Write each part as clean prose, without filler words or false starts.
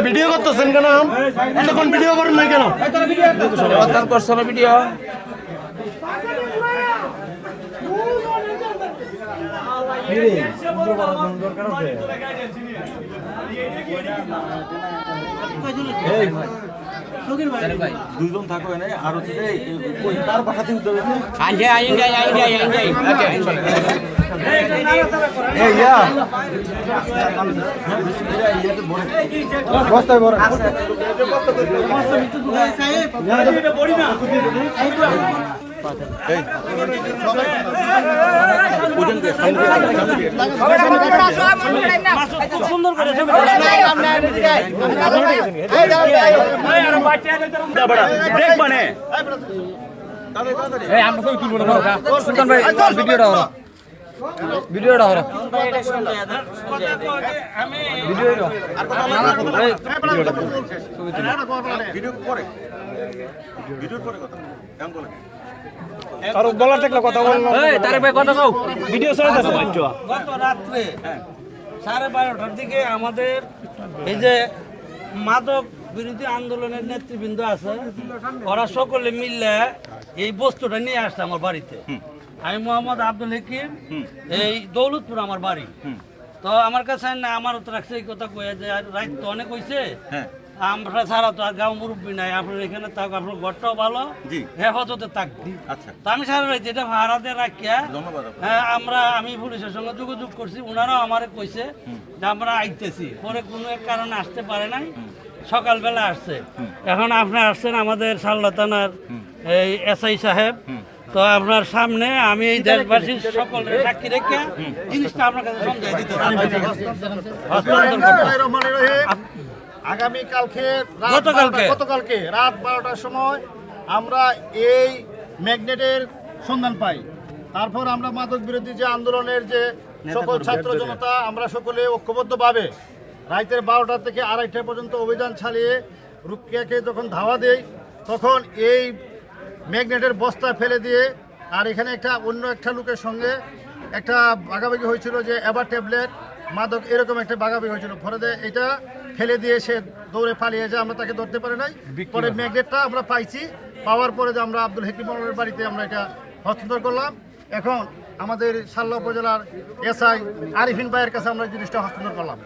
Video করতেছেন কেন? এখন ভিডিও করেন না কেন? ভিডিও দুজন থাকো এনে আর তার পাঠাতে উদ্যোগ বলার থাকলে কথা বললাম ভিডিও গত রাত্রে 12:30টার দিকে আমাদের এই যে মাদক বিরোধী আন্দোলনের নেতৃবৃন্দ আছে ওরা সকলে মিললে এই বস্তুটা নিয়ে আসছে আমার বাড়িতে। আমি মোহাম্মদ আব্দুল হাকিম, এই দৌলতপুর আমার বাড়ি। তো আমার কাছে না আমারও তো রাখছে এই কথা কয়ে যে রাত তো অনেক হয়েছে, আমরা ছাড়া তো আর গাঁও মুরব্বী নাই, আপনার এখানে থাক, আপনার ঘরটাও ভালো, হেফাজতে থাকবি। তো আমি সারা রাত এটা ভাড়াতে রাখিয়া আমি পুলিশের সঙ্গে যোগাযোগ করছি, ওনারাও আমারে কইছে যে আমরা আইতেছি। পরে কোনো এক কারণে আসতে পারে নাই, সকালবেলা আসছে। এখন আপনার আসছেন আমাদের সাল্লা থানার এই এসআই সাহেব। তো আপনার সামনে আমি এই দেশবাসীর সকলের সাক্ষী রেখে জিনিসটা আপনার কাছে সমঝাই দিতে গতকালকে রাত 12টার সময় আমরা এই ম্যাগনেটের সন্ধান পাই। তারপর আমরা মাদক বিরোধী যে আন্দোলনের যে সকল ছাত্র জনতা আমরা সকলে ঐক্যবদ্ধভাবে রাতের 12টা থেকে 2:30 পর্যন্ত অভিযান চালিয়ে রুকিয়াকে যখন ধাওয়া দেই, তখন এই ম্যাগনেটের বস্তা ফেলে দিয়ে আর এখানে অন্য একটা লোকের সঙ্গে একটা ভাগাভাগি হয়েছিল যে এবার ট্যাবলেট মাদক এরকম একটা ভাগাভাগি হয়েছিল। পরে এটা ফেলে দিয়ে সে দৌড়ে পালিয়ে যায়, আমরা তাকে ধরতে পারি নাই। পরে ম্যাগনেটটা আমরা পাইছি, পাওয়ার পরে যে আমরা আব্দুল হাকিমের বাড়িতে আমরা এটা হস্তান্তর করলাম। এখন আমাদের সাল্লা উপজেলার এসআই আরিফিন ভাইয়ের কাছে আমরা জিনিসটা হস্তান্তর করলাম।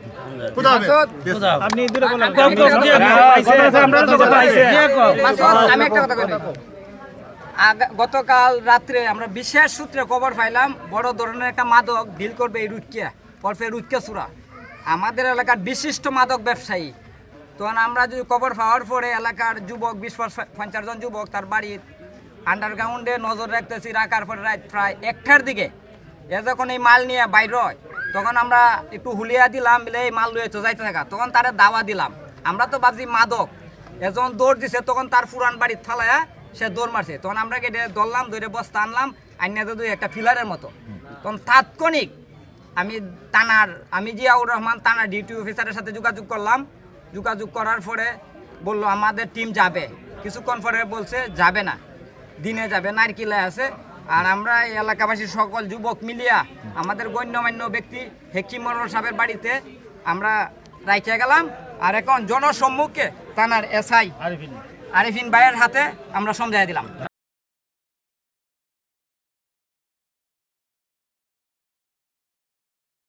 গতকাল রাত্রে আমরা বিশেষ সূত্রে খবর পাইলাম বড় ধরনের একটা মাদক ডিল করবে এই রুটকিয়া চূড়া, আমাদের এলাকার বিশিষ্ট মাদক ব্যবসায়ী। তখন আমরা যদি খবর পাওয়ার পরে এলাকার যুবক 20-50 জন যুবক তার বাড়ির আন্ডারগ্রাউন্ডে নজর রাখতেছি। রাখার পরে রাত প্রায় 1টার দিকে যখন এই মাল নিয়ে বাইর হয়, তখন আমরা একটু হুলিয়া দিলাম, বলে এই মাল লুয়ে তো যাইতে থাকা। তখন তারা দাওয়া দিলাম, আমরা তো ভাবছি মাদক। যখন দৌড় দিছে তখন তার পুরান বাড়ির থালায়া সে দৌড় মারছে। তখন আমরা কেটে ধরলাম, ধরে বস্তা আনলাম, আইনা তো একটা ফিলারের মতো। তখন তাৎক্ষণিক আমি জিয়াউর রহমান থানার ডিউটি অফিসারের সাথে যোগাযোগ করলাম। যোগাযোগ করার পরে বললো আমাদের টিম যাবে। কিছুক্ষণ পরে বলছে যাবে না, দিনে যাবে, নারকিলে আছে। আর আমরা এই এলাকাবাসীর সকল যুবক মিলিয়া আমাদের গণ্যমান্য ব্যক্তি হেকিম মোড়ল সাহেবের বাড়িতে আমরা রাইখে গেলাম। আর এখন জনসম্মুখে থানার এসআই আরিফিন ভাইয়ের হাতে আমরা সমঝাই দিলাম।